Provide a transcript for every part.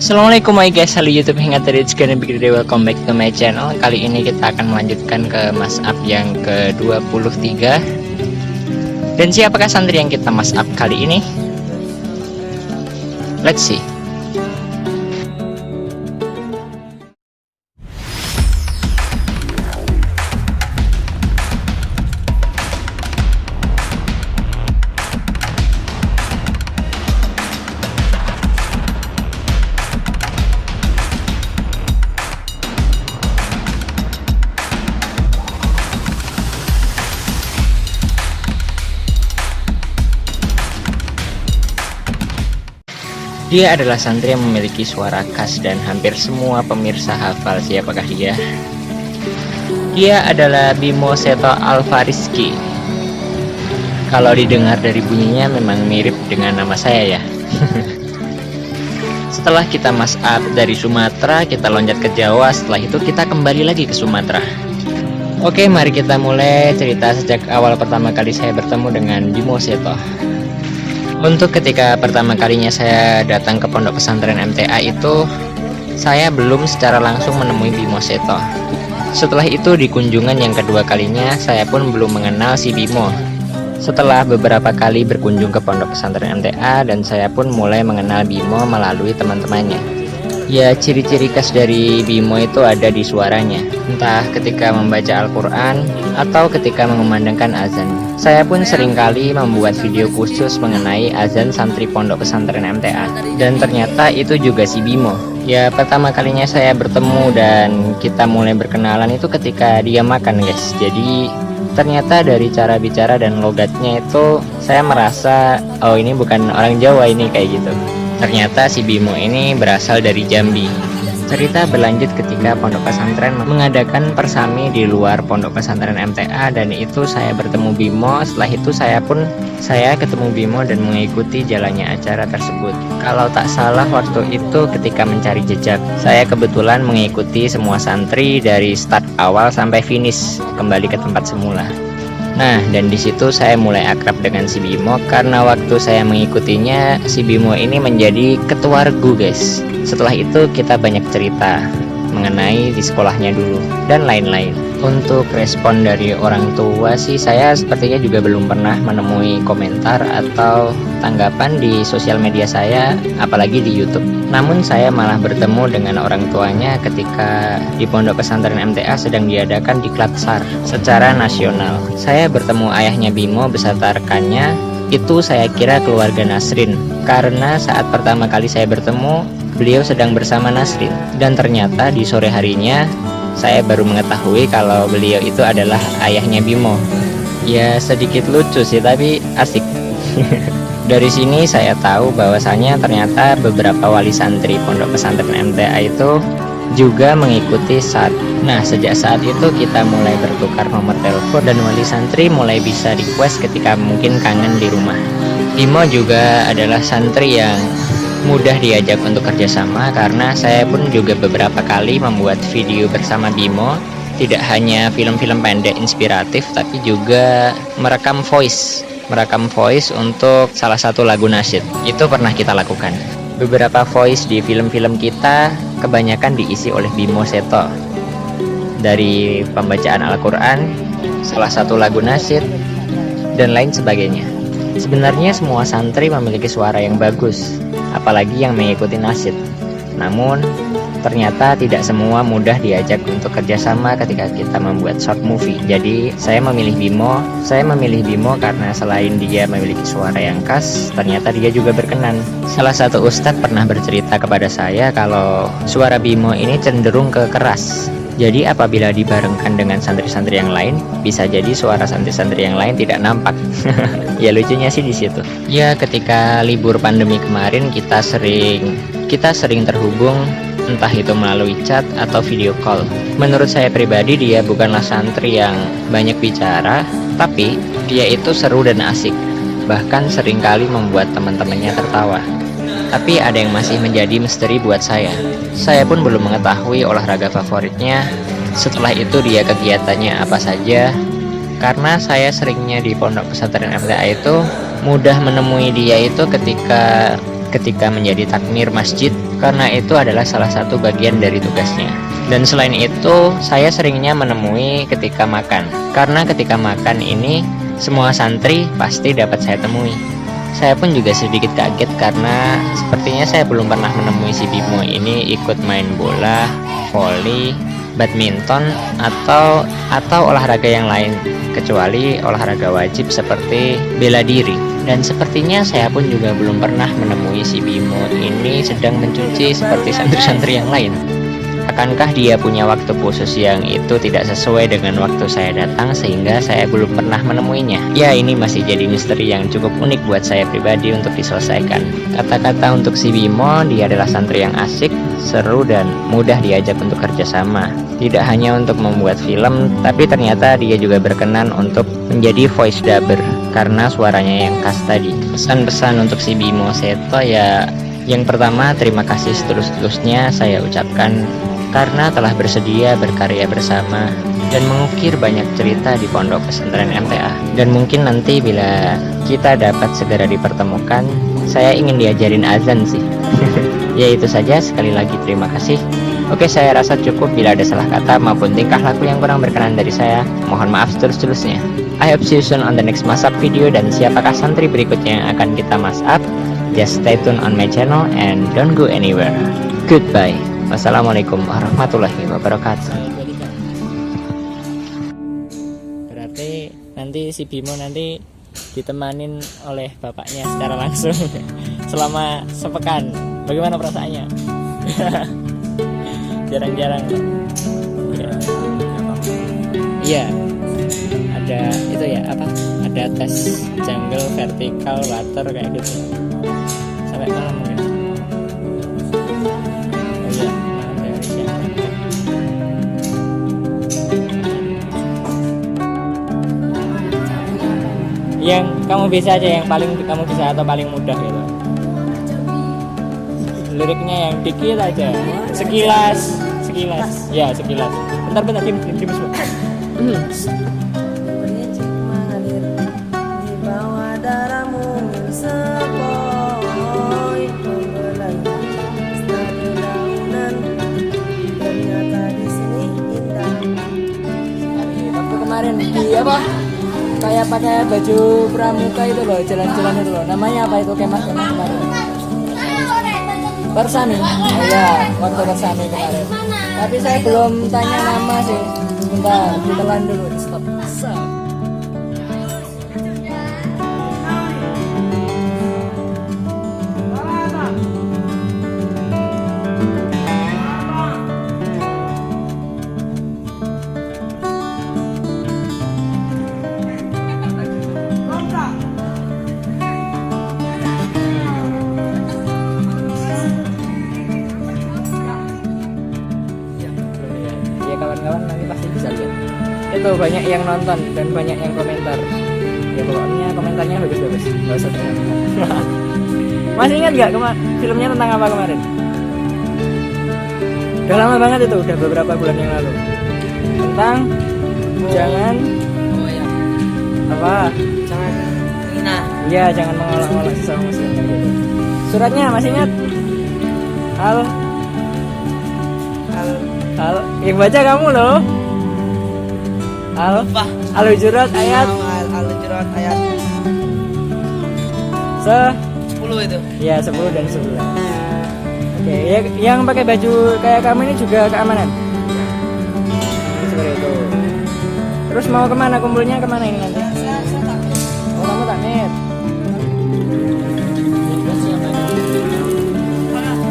Assalamualaikum guys, halo YouTube Hingat dari It's Big Day. Welcome back to my channel. Kali ini kita akan melanjutkan ke Mas Up yang ke-23. Dan siapakah santri yang kita Mas Up kali ini? Let's see. Dia adalah santri yang memiliki suara khas dan hampir semua pemirsa hafal siapakah dia. Dia adalah Bimo Seto Alvarizky. Kalau didengar dari bunyinya memang mirip dengan nama saya ya. Setelah kita Mas Up dari Sumatera, kita loncat ke Jawa. Setelah itu kita kembali lagi ke Sumatera. Oke, mari kita mulai cerita sejak awal pertama kali saya bertemu dengan Bimo Seto. Untuk ketika pertama kalinya saya datang ke pondok pesantren MTA itu, saya belum secara langsung menemui Bimo Seto. Setelah itu di kunjungan yang kedua kalinya, saya pun belum mengenal si Bimo. Setelah beberapa kali berkunjung ke pondok pesantren MTA, dan saya pun mulai mengenal Bimo melalui teman-temannya. Ya, ciri-ciri khas dari Bimo itu ada di suaranya, entah ketika membaca Al-Quran atau ketika mengumandangkan azan. Saya pun seringkali membuat video khusus mengenai azan santri pondok pesantren MTA, dan ternyata itu juga si Bimo. Ya, pertama kalinya saya bertemu dan kita mulai berkenalan itu ketika dia makan guys. Jadi ternyata dari cara bicara dan logatnya itu saya merasa, oh ini bukan orang Jawa ini, kayak gitu. Ternyata si Bimo ini berasal dari Jambi. Cerita berlanjut ketika pondok pesantren mengadakan persami di luar pondok pesantren MTA, dan itu saya bertemu Bimo. Setelah itu saya ketemu Bimo dan mengikuti jalannya acara tersebut. Kalau tak salah waktu itu ketika mencari jejak, saya kebetulan mengikuti semua santri dari start awal sampai finish kembali ke tempat semula. Nah, dan di situ saya mulai akrab dengan si Bimo karena waktu saya mengikutinya, si Bimo ini menjadi ketua regu guys. Setelah itu kita banyak cerita mengenai di sekolahnya dulu dan lain-lain. Untuk respon dari orang tua sih, saya sepertinya juga belum pernah menemui komentar atau tanggapan di sosial media saya, apalagi di YouTube. Namun saya malah bertemu dengan orang tuanya ketika di pondok pesantren MTA sedang diadakan diklat SAR secara nasional. Saya bertemu ayahnya Bimo beserta rekannya. Itu saya kira keluarga Nasrin, karena saat pertama kali saya bertemu, beliau sedang bersama Nasrin. Dan ternyata di sore harinya saya baru mengetahui kalau beliau itu adalah ayahnya Bimo. Ya sedikit lucu sih, tapi asik. Dari sini saya tahu bahwasanya ternyata beberapa wali santri pondok pesantren MTA itu juga mengikuti SAR. Nah, sejak saat itu kita mulai bertukar nomor telepon dan wali santri mulai bisa request ketika mungkin kangen di rumah. Bimo juga adalah santri yang mudah diajak untuk kerjasama, karena saya pun juga beberapa kali membuat video bersama Bimo. Tidak hanya film-film pendek inspiratif, tapi juga merekam voice untuk salah satu lagu nasyid. Itu pernah kita lakukan. Beberapa voice di film-film kita kebanyakan diisi oleh Bimo Seto, dari pembacaan Al-Quran, salah satu lagu nasyid, dan lain sebagainya. Sebenarnya semua santri memiliki suara yang bagus, apalagi yang mengikuti nasyid. Namun ternyata tidak semua mudah diajak untuk kerjasama ketika kita membuat short movie. Jadi saya memilih Bimo karena selain dia memiliki suara yang khas, ternyata dia juga berkenan. Salah satu ustadz pernah bercerita kepada saya kalau suara Bimo ini cenderung ke keras. Jadi apabila dibarengkan dengan santri-santri yang lain, bisa jadi suara santri-santri yang lain tidak nampak. Ya lucunya sih di situ. Ya ketika libur pandemi kemarin kita sering terhubung, entah itu melalui chat atau video call. Menurut saya pribadi dia bukanlah santri yang banyak bicara, tapi dia itu seru dan asik. Bahkan seringkali membuat teman-temannya tertawa. Tapi ada yang masih menjadi misteri buat saya. Saya pun belum mengetahui olahraga favoritnya. Setelah itu dia kegiatannya apa saja. Karena saya seringnya di pondok pesantren MTA itu mudah menemui dia itu ketika ketika menjadi takmir masjid, karena itu adalah salah satu bagian dari tugasnya. Dan selain itu, saya seringnya menemui ketika makan, karena ketika makan ini semua santri pasti dapat saya temui. Saya pun juga sedikit kaget karena sepertinya saya belum pernah menemui si Bimo ini ikut main bola, voli, badminton, atau olahraga yang lain, kecuali olahraga wajib seperti bela diri. Dan sepertinya saya pun juga belum pernah menemui si Bimo ini sedang mencuci seperti santri-santri yang lain. Akankah dia punya waktu khusus yang itu tidak sesuai dengan waktu saya datang sehingga saya belum pernah menemuinya? Ya, ini masih jadi misteri yang cukup unik buat saya pribadi untuk diselesaikan. Kata-kata untuk si Bimo, dia adalah santri yang asik, seru, dan mudah diajak untuk kerjasama. Tidak hanya untuk membuat film, tapi ternyata dia juga berkenan untuk menjadi voice dubber karena suaranya yang khas tadi. Pesan-pesan untuk si Bimo Seto ya, yang pertama, terima kasih setulus-tulusnya saya ucapkan karena telah bersedia berkarya bersama dan mengukir banyak cerita di Pondok Pesantren MTA. Dan mungkin nanti bila kita dapat segera dipertemukan, saya ingin diajarin azan sih. Ya itu saja, sekali lagi terima kasih. Oke, saya rasa cukup. Bila ada salah kata maupun tingkah laku yang kurang berkenan dari saya, mohon maaf setulus-tulusnya. I hope see you soon on the next mashup video, dan siapakah santri berikutnya yang akan kita mashup? Just stay tune on my channel and don't go anywhere. Goodbye. Wassalamualaikum warahmatullahi wabarakatuh. Berarti nanti si Bimo nanti ditemanin oleh bapaknya secara langsung selama sepekan. Bagaimana perasaannya? Jarang-jarang. Iya. Ada itu ya, apa? Ada tes jungle, vertikal, water kayak gitu. Sampai malam mungkin. Yang kamu bisa aja, yang paling kamu bisa atau paling mudah gitu. Liriknya yang dikit aja, sekilas. Ya, sekilas. Bentar, tim semua. Waktu kemarin di apa? Kayak pakai baju pramuka itu loh, jalan-jalan itu loh. Namanya apa itu kemah kemarin? Persami. Oh ya, waktu Persami kemarin. Tapi saya belum tanya nama sih. Bentar, ditelan dulu. Stop. Kawan-kawan nanti pasti bisa lihat. Itu banyak yang nonton dan banyak yang komentar. Ya pokoknya komentarnya bagus-bagus. Gak usah komentar. Masih ingat gak filmnya tentang apa kemarin? Udah lama banget itu, udah beberapa bulan yang lalu. Tentang jangan apa? Jangan menghina. Iya, jangan mengolok-olok sesama muslim gitu. Suratnya masih ingat? Yang baca kamu loh. Al-Hujurat ayat 10 itu. Iya, 10 dan 11. Oke, yang pakai baju kayak kamu ini juga keamanan. Seperti itu. Terus mau kemana, kumpulnya kemana ini nanti? Oh, kamu takmir.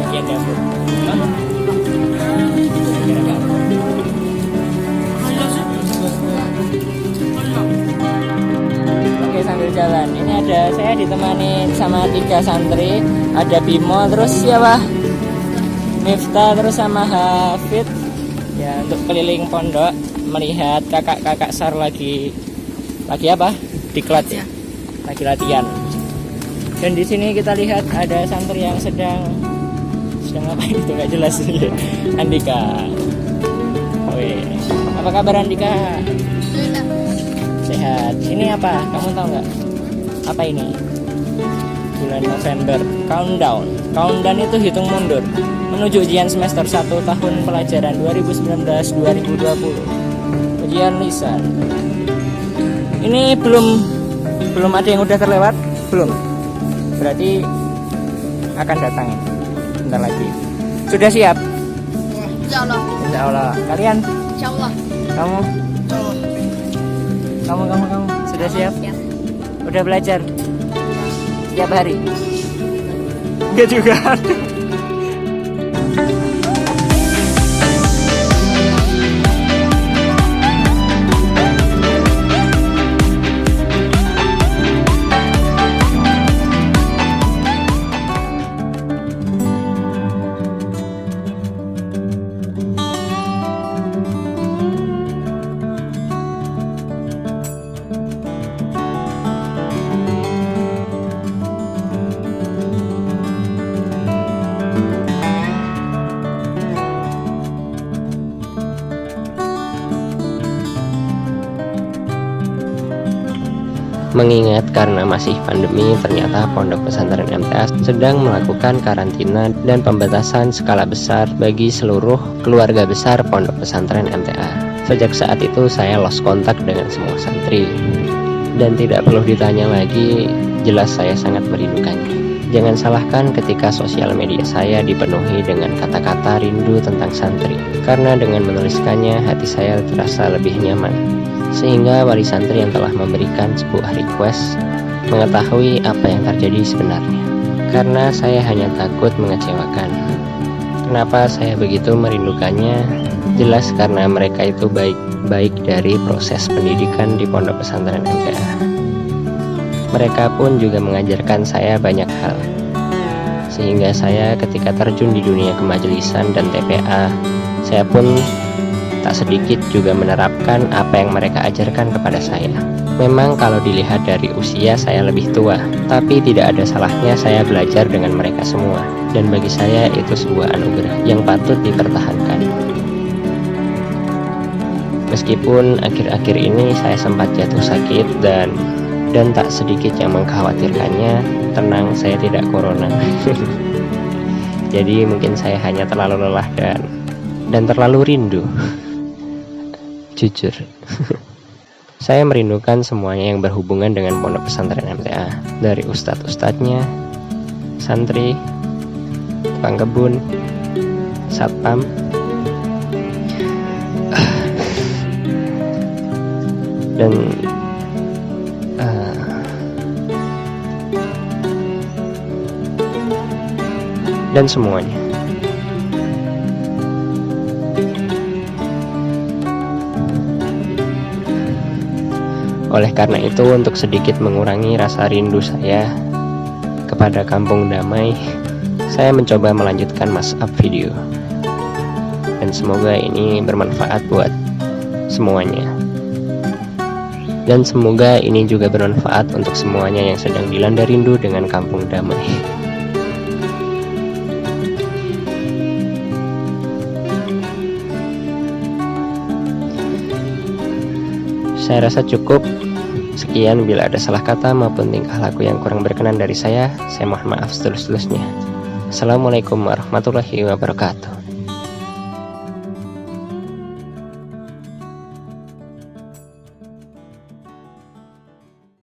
Bagian dapur. Oke, sambil jalan ini ada saya ditemani sama 3 santri, ada Bimo, terus siapa? Miftah, terus sama Hafid ya, untuk keliling pondok melihat kakak-kakak SAR lagi apa? Diklat ya, lagi latihan. Dan di sini kita lihat ada santri yang sedang apa itu nggak jelas. Andika. Wih, apa kabar Andika? Sehat. Ini apa? Kamu tahu nggak? Apa ini? bulan November. Countdown itu hitung mundur menuju ujian semester 1 tahun pelajaran 2019-2020. Ujian lisan. Ini belum ada yang udah terlewat? Belum. Berarti akan datang ini bentar lagi. Sudah siap? Insya Allah. Insya Allah. Kalian? Insya Allah. Kamu? Kamu sudah siap? Siap. Udah belajar? Tiap hari? Enggak juga. Mengingat karena masih pandemi, ternyata Pondok Pesantren MTA sedang melakukan karantina dan pembatasan skala besar bagi seluruh keluarga besar Pondok Pesantren MTA. Sejak saat itu saya lost kontak dengan semua santri. Dan tidak perlu ditanya lagi, jelas saya sangat merindukannya. Jangan salahkan ketika sosial media saya dipenuhi dengan kata-kata rindu tentang santri. Karena dengan menuliskannya, hati saya terasa lebih nyaman. Sehingga wali santri yang telah memberikan sebuah request mengetahui apa yang terjadi sebenarnya. Karena saya hanya takut mengecewakan. Kenapa saya begitu merindukannya? Jelas karena mereka itu baik dari proses pendidikan di Pondok Pesantren MTA. Mereka pun juga mengajarkan saya banyak hal. Sehingga saya ketika terjun di dunia kemajelisan dan TPA, saya pun tak sedikit juga menerapkan apa yang mereka ajarkan kepada saya. Memang kalau dilihat dari usia saya lebih tua, tapi tidak ada salahnya saya belajar dengan mereka semua. Dan bagi saya itu sebuah anugerah yang patut dipertahankan. Meskipun akhir-akhir ini saya sempat jatuh sakit dan tak sedikit yang mengkhawatirkannya, tenang, saya tidak corona. Jadi mungkin saya hanya terlalu lelah dan terlalu rindu. Jujur. Saya merindukan semuanya yang berhubungan dengan Pondok Pesantren MTA. Dari ustadz-ustadznya, santri, tukang kebun, satpam, dan semuanya. Oleh karena itu, untuk sedikit mengurangi rasa rindu saya kepada Kampung Damai, saya mencoba melanjutkan mashup video. Dan semoga ini bermanfaat buat semuanya. Dan semoga ini juga bermanfaat untuk semuanya yang sedang dilanda rindu dengan Kampung Damai. Saya rasa cukup. Sekian, bila ada salah kata maupun tingkah laku yang kurang berkenan dari saya mohon maaf setulus-tulusnya. Assalamualaikum warahmatullahi wabarakatuh.